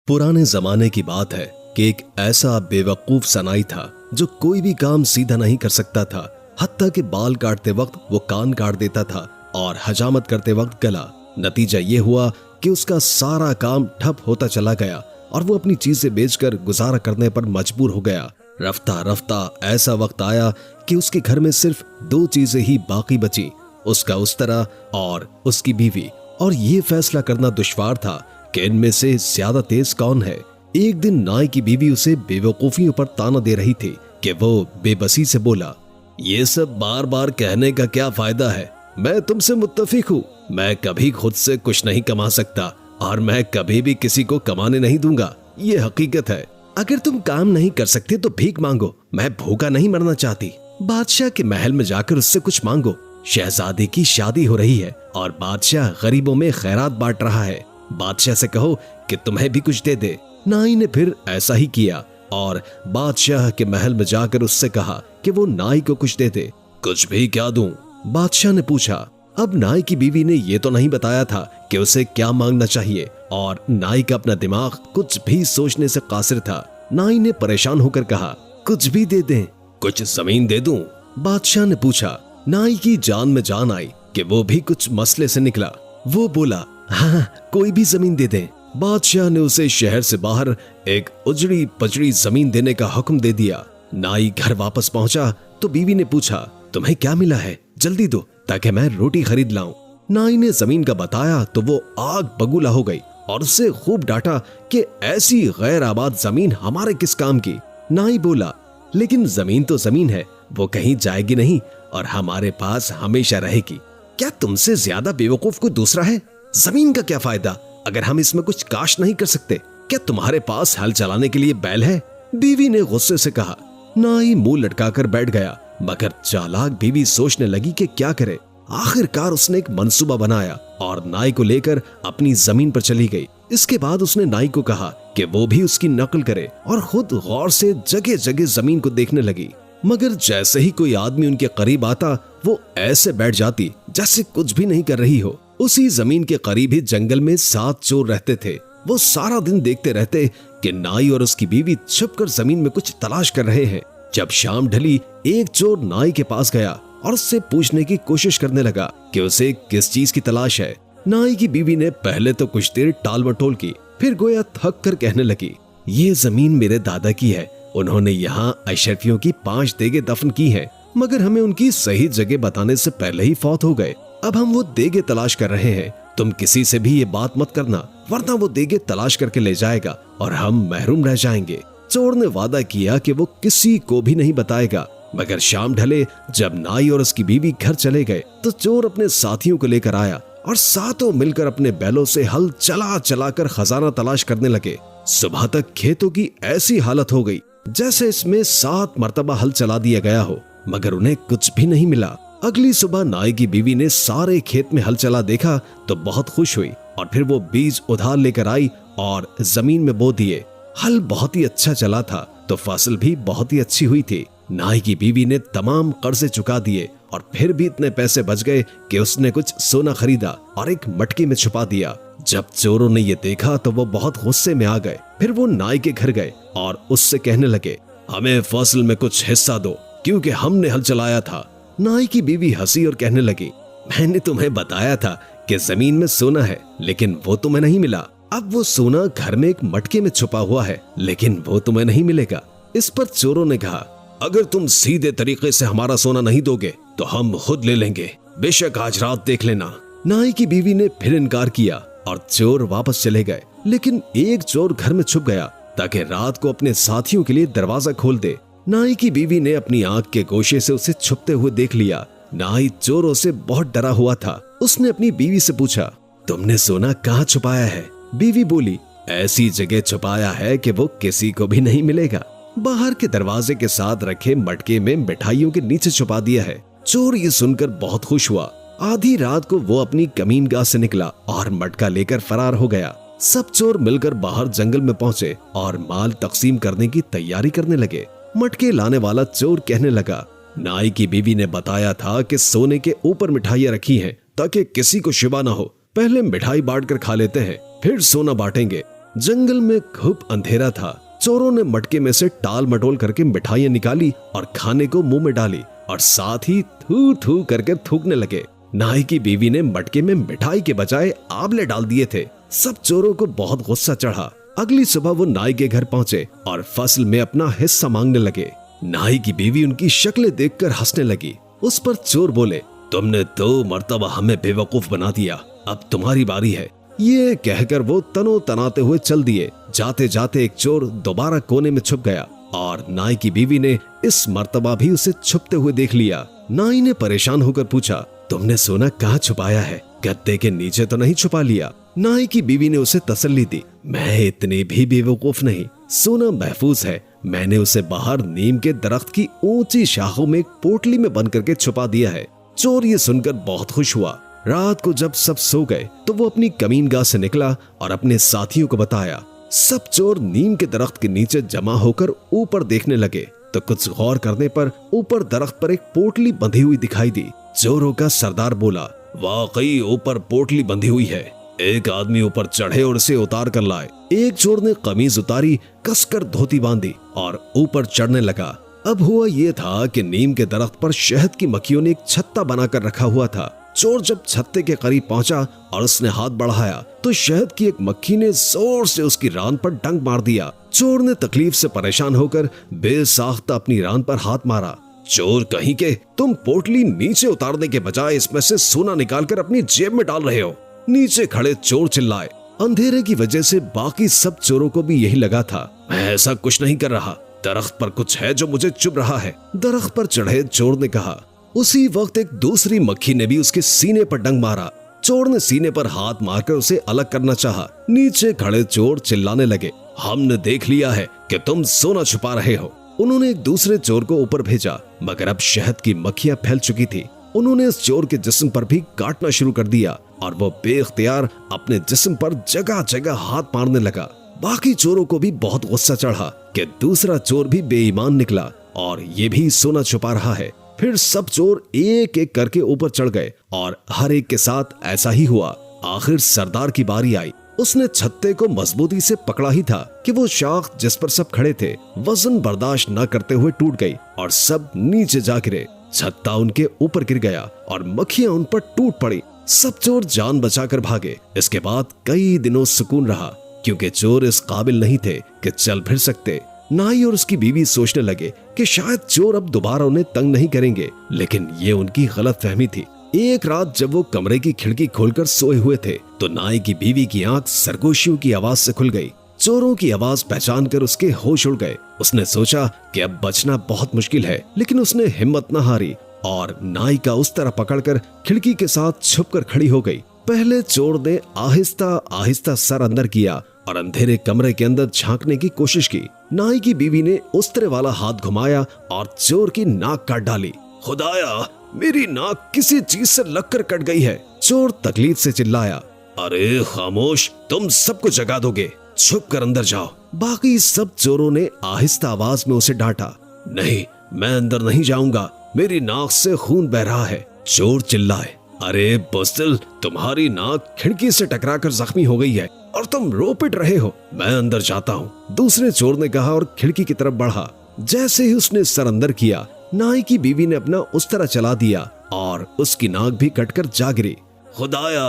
पुराने जमाने की बात है कि एक ऐसा बेवकूफ सनाई था जो कोई भी काम सीधा नहीं कर सकता था। हत्ता कि बाल काटते वक्त वो कान काट देता था और हजामत करते वक्त गला। नतीजा ये हुआ कि उसका सारा काम ठप होता चला गया और वो अपनी चीजें बेचकर गुजारा करने पर मजबूर हो गया। रफ्ता रफ्ता ऐसा वक्त आया कि उसके घर में सिर्फ 2 चीजें ही बाकी बची, उसका उस्तरा और उसकी बीवी। और ये फैसला करना दुश्वार था कि इनमें से ज्यादा तेज कौन है। एक दिन नाई की बीवी उसे बेवकूफियों पर ताना दे रही थी कि वो बेबसी से बोला, ये सब बार बार कहने का क्या फायदा है, मैं तुमसे मुत्तफिक हूँ। मैं कभी खुद से कुछ नहीं कमा सकता और मैं कभी भी किसी को कमाने नहीं दूंगा, ये हकीकत है। अगर तुम काम नहीं कर सकते तो भीख मांगो, मैं भूखा नहीं मरना चाहती। बादशाह के महल में जाकर उससे कुछ मांगो। शहजादे की शादी हो रही है और बादशाह गरीबों में खैरात बांट रहा है। बादशाह से कहो कि तुम्हें भी कुछ दे दे। नाई ने फिर ऐसा ही किया और बादशाह के महल में जाकर उससे कहा कि वो नाई को कुछ दे दे। कुछ भी क्या दूं? बादशाह ने पूछा। अब नाई की बीवी ने ये तो नहीं बताया था कि उसे क्या मांगना चाहिए और नाई का अपना दिमाग कुछ भी सोचने से कासिर था। नाई ने परेशान होकर कहा, कुछ भी दे दें। कुछ जमीन दे दूं? बादशाह ने पूछा। नाई की जान में जान आई कि वो भी कुछ मसले से निकला। वो बोला, हाँ, कोई भी जमीन दे दें। बादशाह ने उसे शहर से बाहर एक उजड़ी पजड़ी जमीन देने का हुक्म दे दिया। नाई घर वापस पहुंचा तो बीवी ने पूछा, तुम्हें क्या मिला है, जल्दी दो ताकि मैं रोटी खरीद लाऊं। नाई ने जमीन का बताया तो वो आग बगूला हो गई और उससे खूब डांटा कि ऐसी गैर आबाद जमीन हमारे किस काम की। नाई बोला, लेकिन जमीन तो जमीन है, वो कहीं जाएगी नहीं और हमारे पास हमेशा रहेगी। क्या तुमसे ज्यादा बेवकूफ कोई दूसरा है? जमीन का क्या फायदा अगर हम इसमें कुछ काश नहीं कर सकते? क्या तुम्हारे पास हल चलाने के लिए बैल है? बीवी ने गुस्से से कहा। नाई मुंह लटकाकर बैठ गया, मगर चालाक बीवी सोचने लगी कि क्या करे। आखिरकार उसने एक मंसूबा बनाया और नाई को लेकर अपनी जमीन पर चली गई। इसके बाद उसने नाई को कहा कि वो भी उसकी नकल करे और खुद गौर से जगह जगह जमीन को देखने लगी। मगर जैसे ही कोई आदमी उनके करीब आता वो ऐसे बैठ जाती जैसे कुछ भी नहीं कर रही हो। उसी जमीन के करीब ही जंगल में 7 चोर रहते थे। वो सारा दिन देखते रहते कि नाई और उसकी बीवी छुपकर जमीन में कुछ तलाश कर रहे हैं। जब शाम ढली, एक चोर नाई के पास गया और उससे पूछने की कोशिश करने लगा कि उसे किस चीज की तलाश है। नाई की बीवी ने पहले तो कुछ देर टाल मटोल की, फिर गोया थक कर कहने लगी, ये जमीन मेरे दादा की है, उन्होंने यहाँ अशरफियों की 5 देगे दफन की हैं, मगर हमें उनकी सही जगह बताने से पहले ही फौत हो गए। अब हम वो देगे तलाश कर रहे हैं। तुम किसी से भी ये बात मत करना, वरना वो देगे तलाश करके ले जाएगा और हम महरूम रह जाएंगे। चोर ने वादा किया कि वो किसी को भी नहीं बताएगा। मगर शाम ढले, जब नाई और उसकी बीवी घर चले गए तो चोर अपने साथियों को लेकर आया और सातों मिलकर अपने बैलों से हल चला चला कर खजाना तलाश करने लगे। सुबह तक खेतों की ऐसी हालत हो गई जैसे इसमें 7 मर्तबा हल चला दिया गया हो, मगर उन्हें कुछ भी नहीं मिला। अगली सुबह नाई की बीवी ने सारे खेत में हल चला देखा तो बहुत खुश हुई और फिर वो बीज उधार लेकर आई और जमीन में बो दिए। हल बहुत ही अच्छा चला था तो फसल भी बहुत ही अच्छी हुई थी। नाई की बीवी ने तमाम कर्जे चुका दिए और फिर भी इतने पैसे बच गए कि उसने कुछ सोना खरीदा और एक मटकी में छुपा दिया। जब चोरों ने ये देखा तो वो बहुत गुस्से में आ गए। फिर वो नाई के घर गए और उससे कहने लगे, हमें फसल में कुछ हिस्सा दो क्योंकि हमने हल चलाया था। नाई की बीवी हंसी और कहने लगी, मैंने तुम्हें बताया था कि जमीन में सोना है, लेकिन वो तुम्हें नहीं मिला। अब वो सोना घर में एक मटके में छुपा हुआ है, लेकिन वो तुम्हें नहीं मिलेगा। इस पर चोरों ने कहा, अगर तुम सीधे तरीके से हमारा सोना नहीं दोगे तो हम खुद ले लेंगे, बेशक आज रात देख लेना। नाई की बीवी ने फिर इनकार किया और चोर वापस चले गए। लेकिन एक चोर घर में छुप गया ताकि रात को अपने साथियों के लिए दरवाजा खोल दे। नाई की बीवी ने अपनी आंख के गोशे से उसे छुपते हुए देख लिया। नाई चोरों से बहुत डरा हुआ था। उसने अपनी बीवी से पूछा, तुमने सोना कहाँ छुपाया है? बीवी बोली, ऐसी जगह छुपाया है कि वो किसी को भी नहीं मिलेगा। बाहर के दरवाजे के साथ रखे मटके में मिठाइयों के नीचे छुपा दिया है। चोर ये सुनकर बहुत खुश हुआ। आधी रात को वो अपनी कमीनगाह से निकला और मटका लेकर फरार हो गया। सब चोर मिलकर बाहर जंगल में पहुंचे और माल तकसीम करने की तैयारी करने लगे। मटके लाने वाला चोर कहने लगा, नाई की बीवी ने बताया था कि सोने के ऊपर मिठाइयां रखी हैं ताकि किसी को शिवा ना हो। पहले मिठाई बांट कर खा लेते हैं, फिर सोना बांटेंगे। जंगल में खूब अंधेरा था। चोरों ने मटके में से टाल मटोल करके मिठाइयां निकाली और खाने को मुंह में डाली और साथ ही थू थू करके थूकने लगे। नाई की बीवी ने मटके में मिठाई के बजाय आंवले डाल दिए थे। सब चोरों को बहुत गुस्सा चढ़ा। अगली सुबह वो नाई के घर पहुंचे और फसल में अपना हिस्सा मांगने लगे। नाई की बीवी उनकी शक्लें देखकर हंसने लगी। उस पर चोर बोले, तुमने 2 मर्तबा हमें बेवकूफ बना दिया, अब तुम्हारी बारी है। ये कहकर वो तनो तनाते हुए चल दिए। जाते जाते एक चोर दोबारा कोने में छुप गया और नाई की बीवी ने इस मर्तबा भी उसे छुपते हुए देख लिया। नाई ने परेशान होकर पूछा, तुमने सोना कहाँ छुपाया है? गद्दे के नीचे तो नहीं छुपा लिया? नाई की बीवी ने उसे तसल्ली दी, मैं इतनी भी बेवकूफ नहीं, सोना महफूज है। मैंने उसे बाहर नीम के दरख्त की ऊंची शाखों में एक पोटली में बंद करके छुपा दिया है। चोर ये सुनकर बहुत खुश हुआ। रात को जब सब सो गए तो वो अपनी कमीनगाह से निकला और अपने साथियों को बताया। सब चोर नीम के दरख्त के नीचे जमा होकर ऊपर देखने लगे तो कुछ गौर करने पर ऊपर दरख्त पर एक पोटली बंधी हुई दिखाई दी। चोरों का सरदार बोला, वाकई ऊपर पोटली बंधी हुई है, एक आदमी ऊपर चढ़े और इसे उतार कर लाए। एक चोर ने कमीज उतारी, कसकर धोती बांधी और ऊपर चढ़ने लगा। अब हुआ ये था कि नीम के दरख्त पर शहद की मक्खियों ने एक छत्ता बनाकर रखा हुआ था। चोर जब छत्ते के करीब पहुंचा और उसने हाथ बढ़ाया तो शहद की एक मक्खी ने जोर से उसकी रान पर डंक मार दिया। चोर ने तकलीफ से परेशान होकर बेसाख्ता अपनी रान पर हाथ मारा। चोर कहीं के, तुम पोटली नीचे उतारने के बजाय इसमें से सोना निकालकर अपनी जेब में डाल रहे हो। नीचे खड़े चोर चिल्लाए। अंधेरे की वजह से बाकी सब चोरों को भी यही लगा था, मैं ऐसा कुछ नहीं कर रहा, दरख्त पर कुछ है जो मुझे चुभ रहा है। दरख्त पर चढ़े चोर ने कहा। उसी वक्त एक दूसरी मक्खी ने भी उसके सीने पर डंक मारा। चोर ने सीने पर हाथ मारकर उसे अलग करना चाहा। नीचे खड़े चोर चिल्लाने लगे, हमने देख लिया है कि तुम सोना छुपा रहे हो। उन्होंने एक दूसरे चोर को ऊपर भेजा, मगर अब शहद की मक्खियां फैल चुकी थी। उन्होंने इस चोर के जिस्म पर भी काटना शुरू कर दिया और वो बेख्तियार अपने जिस्म पर जगह जगह हाथ मारने लगा। बाकी चोरों को भी बहुत गुस्सा चढ़ा कि दूसरा चोर भी बेईमान निकला और ये भी सोना छुपा रहा है। फिर सब चोर एक एक करके ऊपर चढ़ गए और हर एक के साथ ऐसा ही हुआ। आखिर सरदार की बारी आई। उसने छत्ते को मजबूती से पकड़ा ही था कि वो शाख जिस पर सब खड़े थे वजन बर्दाश्त न करते हुए टूट गई और सब नीचे जा गिरे। छत्ता उनके ऊपर गिर गया और मक्खियां उन पर टूट पड़ी। सब चोर जान बचाकर भागे। इसके बाद कई दिनों सुकून रहा, क्योंकि चोर इस काबिल नहीं थे कि चल फिर सकते। नाई और उसकी बीवी सोचने लगे कि शायद चोर अब दोबारा उन्हें तंग नहीं करेंगे, लेकिन ये उनकी गलतफहमी थी। एक रात जब वो कमरे की खिड़की खोलकर सोए हुए थे तो नाई की बीवी की आंख सरगोशियों की आवाज से खुल गई। चोरों की आवाज पहचान कर उसके होश उड़ गए। उसने सोचा कि अब बचना बहुत मुश्किल है, लेकिन उसने हिम्मत न हारी और नाई का उस तरह पकड़कर खिड़की के साथ छुपकर खड़ी हो गई। पहले चोर ने आहिस्ता आहिस्ता सर अंदर किया और अंधेरे कमरे के अंदर झांकने की कोशिश की। नाई की बीवी ने उस तरह वाला हाथ घुमाया और चोर की नाक काट डाली। खुदाया, मेरी नाक किसी चीज से लगकर कट गई है। चोर तकलीफ से चिल्लाया। अरे खामोश, तुम सबको जगा दोगे, छुप कर अंदर जाओ। बाकी सब चोरों ने आहिस्ता आवाज में उसे डांटा। नहीं, मैं अंदर नहीं जाऊंगा, मेरी नाक से खून बह रहा है। चोर चिल्लाए। अरे बुज़दिल, तुम्हारी नाक खिड़की से टकराकर जख्मी हो गई है और तुम रो पिट रहे हो। मैं अंदर जाता हूँ, दूसरे चोर ने कहा और खिड़की की तरफ बढ़ा। जैसे ही उसने सर अंदर किया, नाई की बीवी ने अपना उस तरह चला दिया और उसकी नाक भी कटकर जा गिरी। खुदाया,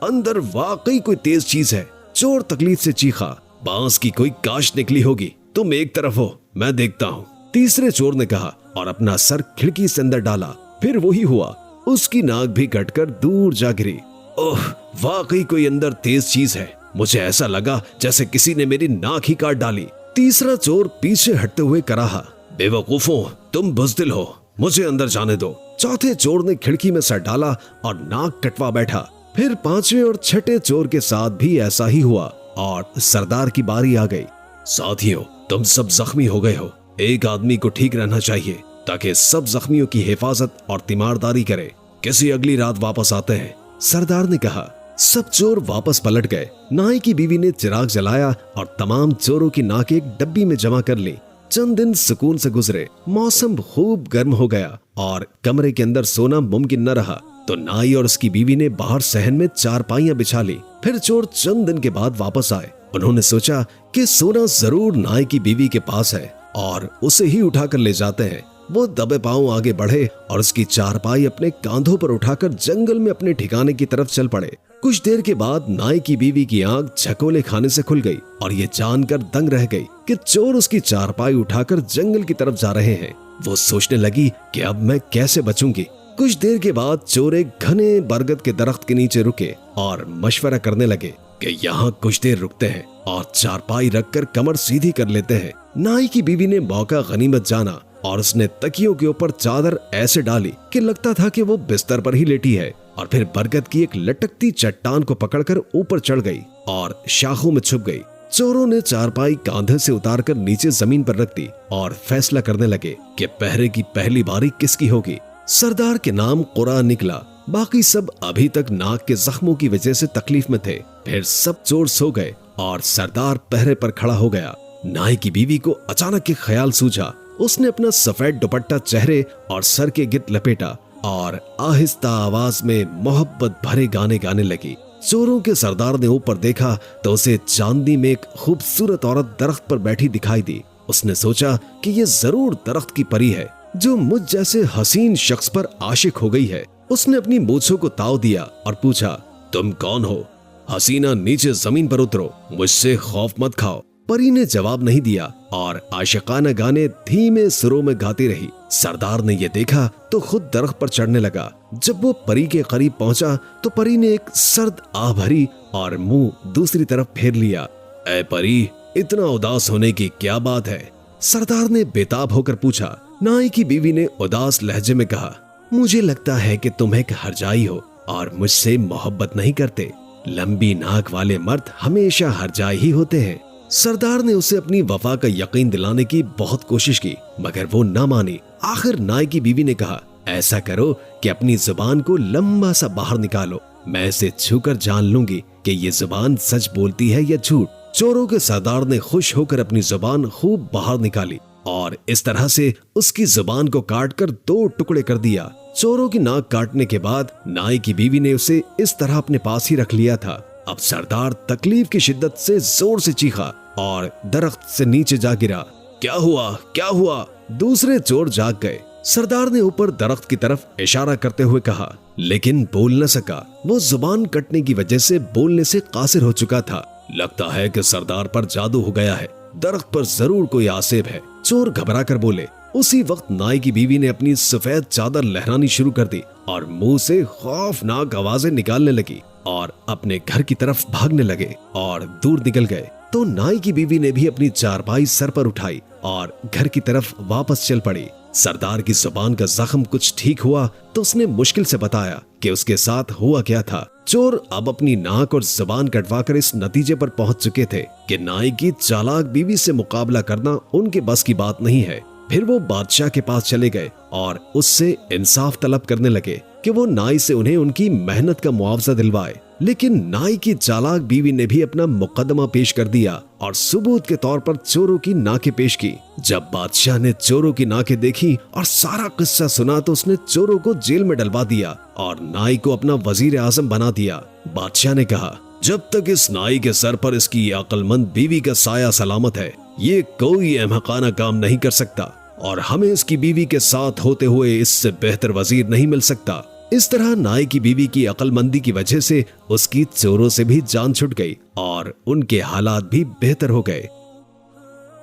अंदर वाकई कोई तेज चीज है। चोर तकलीफ से चीखा। बांस की कोई काश निकली होगी, तुम एक तरफ हो, मैं देखता हूँ, तीसरे चोर ने कहा और अपना सर खिड़की से अंदर डाला। फिर वही हुआ, उसकी नाक भी कटकर दूर जा गिरी। ओह, वाकई कोई अंदर तेज चीज है। मुझे ऐसा लगा जैसे किसी ने मेरी नाक ही काट डाली। तीसरा चोर पीछे हटते हुए कराहा। बेवकूफों, तुम बुज़दिल हो, मुझे अंदर जाने दो। चौथे चोर ने खिड़की में सर डाला और नाक कटवा बैठा। फिर पांचवें और छठे चोर के साथ भी ऐसा ही हुआ और सरदार की बारी आ गई। साथियों, तुम सब जख्मी हो गए हो, एक आदमी को ठीक रहना चाहिए ताकि सब जख्मियों की हिफाजत और तीमारदारी करे। किसी अगली रात वापस आते हैं, सरदार ने कहा। सब चोर वापस पलट गए। नाई की बीवी ने चिराग जलाया और तमाम चोरों की नाक एक डब्बी में जमा कर ली। चंद दिन सुकून से गुजरे। मौसम खूब गर्म हो गया और कमरे के अंदर सोना मुमकिन न रहा। तो नाई और उसकी बीवी ने बाहर सहन में चारपाइयां बिछा ली। फिर चोर चंद दिन के बाद वापस आए। उन्होंने सोचा कि सोना जरूर नाई की बीवी के पास है और उसे ही उठाकर ले जाते हैं। वो दबे पांव आगे बढ़े और उसकी चारपाई अपने कांधों पर उठाकर जंगल में अपने ठिकाने की तरफ चल पड़े। कुछ देर के बाद नाई की बीवी की आंख झकोले खाने से खुल गई और ये जानकर दंग रह गई कि चोर उसकी चारपाई उठाकर जंगल की तरफ जा रहे हैं। वो सोचने लगी कि अब मैं कैसे बचूंगी। कुछ देर के बाद चोर एक घने बरगद के दरख्त के नीचे रुके और मशवरा करने लगे कि यहाँ कुछ देर रुकते हैं और चारपाई रखकर कमर सीधी कर लेते हैं। नाई की बीवी ने मौका गनीमत जाना और उसने तकियों के ऊपर चादर ऐसे डाली कि लगता था कि वो बिस्तर पर ही लेटी है, और फिर बरगद की एक लटकती चट्टान को पकड़कर ऊपर चढ़ गई और शाखों में छुप गई। चोरों ने चारपाई कांधे से उतारकर नीचे जमीन पर रख दी और फैसला करने लगे कि पहरे की पहली बारी किसकी होगी। सरदार के नाम कुरा निकला। बाकी सब अभी तक नाक के जख्मों की वजह से तकलीफ में थे। फिर सब चोर सो गए और सरदार पहरे पर खड़ा हो गया। नाई की बीवी को अचानक एक ख्याल सूझा। उसने अपना सफेद दुपट्टा चेहरे और सर के गिर्द लपेटा और आहिस्ता आवाज में मोहब्बत भरे गाने गाने लगी। चोरों के सरदार ने ऊपर देखा तो उसे चांदी में एक खूबसूरत औरत दरख्त पर बैठी दिखाई दी। उसने सोचा कि ये जरूर दरख्त की परी है जो मुझ जैसे हसीन शख्स पर आशिक हो गई है। उसने अपनी मूंछों को ताव दिया और पूछा, तुम कौन हो? हसीना, नीचे जमीन पर उतरो, मुझसे खौफ मत खाओ। परी ने जवाब नहीं दिया और आशिकाना गाने धीमे सुरों में गाती रही। सरदार ने यह देखा तो खुद दरख्त पर चढ़ने लगा। जब वो परी के करीब पहुंचा तो परी ने एक सर्द आह भरी और मुंह दूसरी तरफ फेर लिया। ऐ परी, इतना उदास होने की क्या बात है? सरदार ने बेताब होकर पूछा। नाई की बीवी ने उदास लहजे में कहा, मुझे लगता है कि तुम एक हरजाई हो और मुझसे मोहब्बत नहीं करते। लंबी नाक वाले मर्द हमेशा हरजाई ही होते हैं। सरदार ने उसे अपनी वफा का यकीन दिलाने की बहुत कोशिश की मगर वो न मानी। आखिर नाई की बीवी ने कहा, ऐसा करो कि अपनी जुबान को लंबा सा बाहर निकालो, मैं इसे छूकर जान लूंगी कि ये जुबान सच बोलती है या झूठ। चोरों के सरदार ने खुश होकर अपनी जुबान खूब बाहर निकाली और इस तरह से उसकी जुबान को काटकर 2 टुकड़े कर दिया। चोरों की नाक काटने के बाद नाई की बीवी ने उसे इस तरह अपने पास ही रख लिया था। अब सरदार तकलीफ की शिद्दत से जोर से चीखा और दरख्त से नीचे जा गिरा। क्या हुआ, क्या हुआ? दूसरे चोर जाग गए। सरदार ने ऊपर दरख्त की तरफ इशारा करते हुए कहा, लेकिन बोल न सका। वो जुबान कटने की वजह से बोलने से कासिर हो चुका था। लगता है कि सरदार पर जादू हो गया है, दरख्त पर जरूर कोई आसेब है। चोर घबरा कर बोले। उसी वक्त नाई की बीवी ने अपनी सफेद चादर लहरानी शुरू कर दी और मुंह से खौफनाक आवाजें निकालने लगी और अपने घर की तरफ भागने लगे और दूर निकल गए। तो नाई की बीवी ने भी अपनी चारपाई सर पर उठाई और घर की तरफ वापस चल पड़ी। सरदार की जुबान का जख्म कुछ ठीक हुआ तो उसने मुश्किल से बताया कि उसके साथ हुआ क्या था। चोर अब अपनी नाक और जुबान कटवाकर इस नतीजे पर पहुंच चुके थे कि नाई की चालाक बीवी से मुकाबला करना उनके बस की बात नहीं है। फिर वो बादशाह के पास चले गए और उससे इंसाफ तलब करने लगे कि वो नाई से उन्हें उनकी मेहनत का मुआवजा दिलवाए। लेकिन नाई की चालाक बीवी ने भी अपना मुकदमा पेश कर दिया और सबूत के तौर पर चोरों की नाकें पेश की। जब बादशाह ने चोरों की नाकें देखी और सारा किस्सा सुना तो उसने चोरों को जेल में डलवा दिया और नाई को अपना वजीर आजम बना दिया। बादशाह ने कहा, जब तक इस नाई के सर पर इसकी अक्लमंद बीवी का साया सलामत है, ये कोई अहमकाना काम नहीं कर सकता और हमें इसकी बीवी के साथ होते हुए इससे बेहतर वजीर नहीं मिल सकता। इस तरह नाई की बीवी की अक्लमंदी की वजह से उसकी चोरों से भी जान छुट गई और उनके हालात भी बेहतर हो गए।